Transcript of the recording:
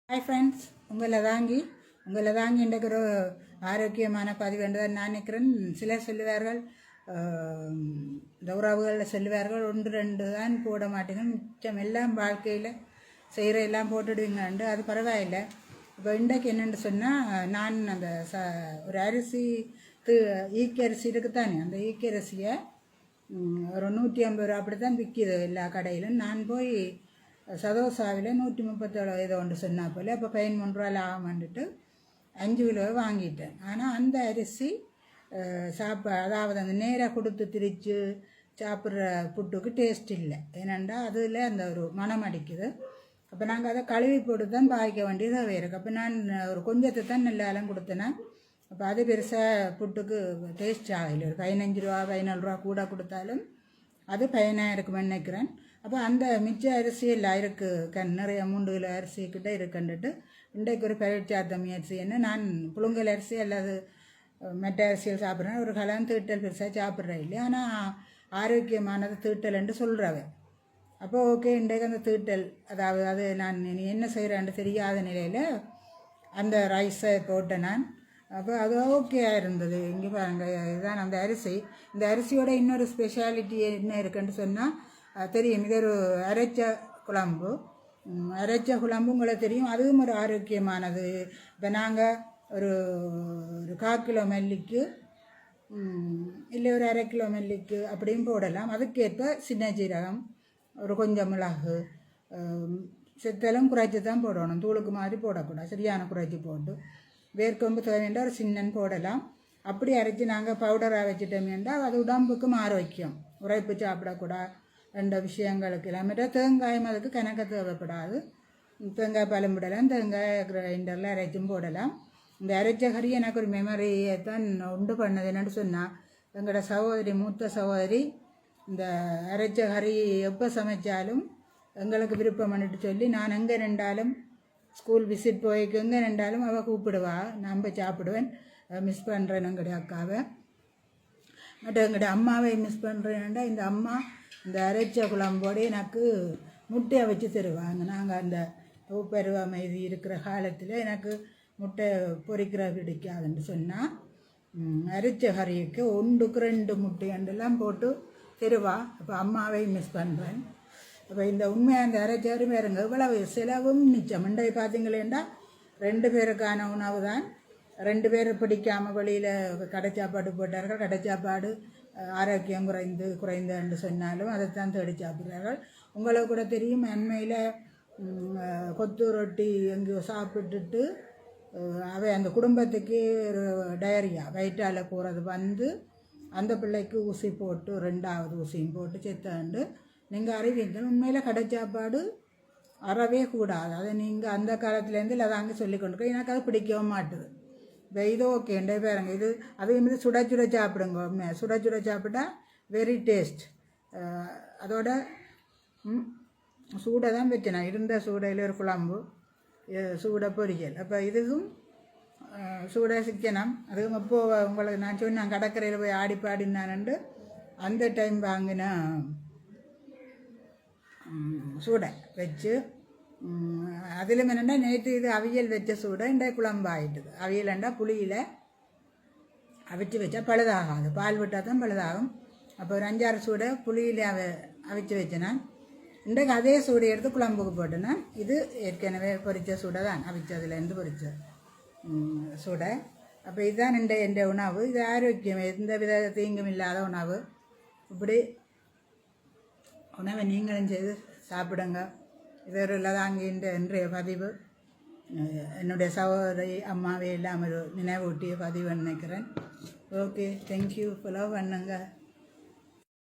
Hi friends, உங்களை தாங்கி இன்றைக்கு ஒரு ஆரோக்கியமான பதிவு என்றுதான் நான் நினைக்கிறேன். சிலர் சொல்லுவார்கள், இந்த உறவுகளில் சொல்லுவார்கள், ஒன்று ரெண்டு தான் போட மாட்டேங்க, மிச்சம் எல்லாம் வாழ்க்கையில் செய்கிற எல்லாம் போட்டுடுவீங்கண்டு. அது பரவாயில்லை. இப்போ இன்றைக்கு என்னென்னு சொன்னால், நான் அந்த ஒரு அரிசி ஈக்கரிசி இருக்குத்தானே, அந்த ஈக்கரிசியை ஒரு 150 ரூபா அப்படி தான் விற்கிது எல்லா கடையிலும். நான் போய் சதோசாவில் 137 ஏதோ ஒன்று சொன்னால் போல், அப்போ 13 ரூபா லாபம் வந்துட்டு 5 கிலோ வாங்கிட்டேன். ஆனால் அந்த அரிசி அதாவது அந்த நேராக கொடுத்து திரித்து சாப்பிட்ற புட்டுக்கு டேஸ்ட் இல்லை. ஏனெண்டா அதில் அந்த ஒரு மனம் அடிக்குது. அப்போ நாங்கள் அதை கழுவி போட்டு தான் பாய்க்க வேண்டியதாக இருக்குது. அப்போ நான் ஒரு கொஞ்சத்தை தான் நெல்லாலும் கொடுத்தேன்னா, அப்போ அது பெருசாக புட்டுக்கு டேஸ்ட் ஆகலை. ஒரு 15 ரூபா 14 ரூபா கூட கொடுத்தாலும் அது பயனாக இருக்குமென்னு நினைக்கிறேன். அப்போ அந்த மிச்ச அரிசி எல்லாம் இருக்குது, நிறைய 3 கிலோ அரிசி கிட்டே இருக்குன்ட்டு இன்றைக்கு ஒரு பயிற்சார்த்த முயற்சி என்ன, நான் புழுங்கல் அரிசி அல்லது மெட்ட அரிசியில் சாப்பிட்றேன். ஒரு கலம் தீட்டல் பெருசாக சாப்பிட்றேன் இல்லை, ஆனால் ஆரோக்கியமானது தீட்டல்ன்ட்டு சொல்கிறவன். அப்போ ஓகே, இன்றைக்கு அந்த தீட்டல், அதாவது அது நான் என்ன செய்கிறேன்னு தெரியாத நிலையில் அந்த ரைஸை போட்டேன் நான். அப்போ அது ஓகேயாக இருந்தது. இங்கே பாருங்கள், இதுதான் அந்த அரிசி. இந்த அரிசியோட இன்னொரு ஸ்பெஷாலிட்டி என்ன இருக்குன்னு சொன்னால் தெரியும். இது ஒரு அரைச்ச குழம்பு. அரைச்ச குழம்பு உங்களுக்கு தெரியும், அதுவும் ஒரு ஆரோக்கியமானது. இப்போ நாங்கள் ஒரு 1/4 கிலோ மல்லிக்கு இல்லை ஒரு 1/2 கிலோ மல்லிக்கு அப்படியும் போடலாம். அதுக்கேற்ப சின்ன ஜீரகம், ஒரு கொஞ்சம் மிளகு, செத்தலும் குறைச்சி தான் போடணும். தூளுக்கு மாதிரி போடக்கூடாது, சரியான குறைச்சி போட்டு. வேர்க்கொம்பு தேவையான ஒரு சின்னன் போடலாம். அப்படி அரைச்சி நாங்கள் பவுடராக வச்சுட்டோம்னா அது உடம்புக்கும் ஆரோக்கியம். உரைப்பு சாப்பிடக்கூடாது, ரெண்டு விஷயங்களுக்கு இல்லாமல். தேங்காயும் அதுக்கு கணக்க தேவைப்படாது. தேங்காய் பழம் விடலாம், தேங்காய் கிரைண்டரில் அரைச்சும் போடலாம். இந்த அரைச்ச கறி எனக்கு ஒரு மெமரியை தான் உண்டு பண்ணது. என்னென்னு சொன்னால், எங்களோட சகோதரி, மூத்த சகோதரி, இந்த அரைச்ச கறி எப்போ சமைச்சாலும் எங்களுக்கு விருப்பம் பண்ணிட்டு சொல்லி, நான் எங்கே நின்றாலும் ஸ்கூல் விசிட் போய்க்கு எங்கே நின்றாலும் அவள் கூப்பிடுவா, நான் போய் சாப்பிடுவேன். மிஸ் பண்ணுறேன் எங்களுடைய அக்காவை. பட் எங்களுடைய அம்மாவை மிஸ் பண்ணுறேன்டா, இந்த அம்மா இந்த அரைச்ச குழம்போடு எனக்கு முட்டையை வச்சு தருவாங்க. நாங்கள் அந்த பருவமை இருக்கிற காலத்தில் எனக்கு முட்டை பொரிக்கிற பிடிக்காதுன்னு சொன்னால், அரைச்ச கறிக்கு 1க்கு 2 முட்டையெல்லாம் போட்டு தருவா. அப்போ அம்மாவை மிஸ் பண்ணுறேன். அப்போ இந்த உண்மையாக அந்த அரைச்ச கறி பாருங்க, இவ்வளவு செலவும் மிச்சம். மண்டை பார்த்தீங்களேண்டா 2 பேருக்கான உணவு தான். 2 பேர் பிடிக்காமல் வெளியில் கடை சாப்பாடு போட்டார்கள். கடை சாப்பாடு ஆரோக்கியம் குறைந்துன்னு சொன்னாலும் அதைத்தான் தேடி சாப்பிட்றார்கள். உங்களுக்கு கூட தெரியும், அண்மையில் கொத்து ரொட்டி எங்கேயோ சாப்பிட்டுட்டு அவை அந்த குடும்பத்துக்கு ஒரு டயரியா வயிற்றால் போகிறது வந்து அந்த பிள்ளைக்கு ஊசி போட்டு 2வது ஊசியும் போட்டு செத்தாண்டு நீங்கள் அறிவீங்க. உண்மையில் கடை சாப்பாடு அறவே கூடாது. அதை நீங்கள் அந்த காலத்துலேருந்து இல்லை அதாங்க சொல்லி கொண்டு எனக்கு அது பிடிக்கவும் மாட்டுது. இப்போ இது ஓகேண்டே பாருங்க, இது அதே மாதிரி சுட சாப்பிடுங்க. சுட சாப்பிட்டா வெரி டேஸ்ட். அதோட சூடை தான் வச்சேன் நான். இருந்த சூடையில் ஒரு குழம்பு, சூடை பொரியல். அப்போ இதுவும் சூடை சிக்கனம். அதுவும் இப்போது உங்களுக்கு நான் சொன்னேன், கடற்கரையில் போய் ஆடி பாடினானு அந்த டைம் வாங்கின சூடை வச்சு, அதிலும் என்னென்னா நேற்று இது அவியல் வச்ச சூடை இன்றைய குழம்பு ஆகிட்டுது. அவியல்ண்டா புளியில் அவிச்சு வச்சா பழுதாகாது, பால் விட்டால் தான் பழுதாகும். அப்போ ஒரு 5-6 சூடை புளியில் அவிச்சு வச்சேன்னா இன்றைக்கு அதே சூடை எடுத்து குழம்புக்கு போட்டேன்னா, இது ஏற்கனவே பொரித்த சூடை தான், அவிச்சதுலேருந்து பொரித்த சூடை. அப்போ இதுதான் என் உணவு. இது ஆரோக்கியம், எந்த வித தீங்கும் இல்லாத உணவு. இப்படி உணவை நீங்களும் செய்து சாப்பிடுங்க. இது ஒரு லதாங்கின்ற இன்றைய பதிவு. என்னுடைய சகோதரி அம்மாவே எல்லாம் ஒரு நினைவூட்டிய பதிவுன்னு நினைக்கிறேன். Okay, thank you. ஃபாலோ பண்ணுங்க.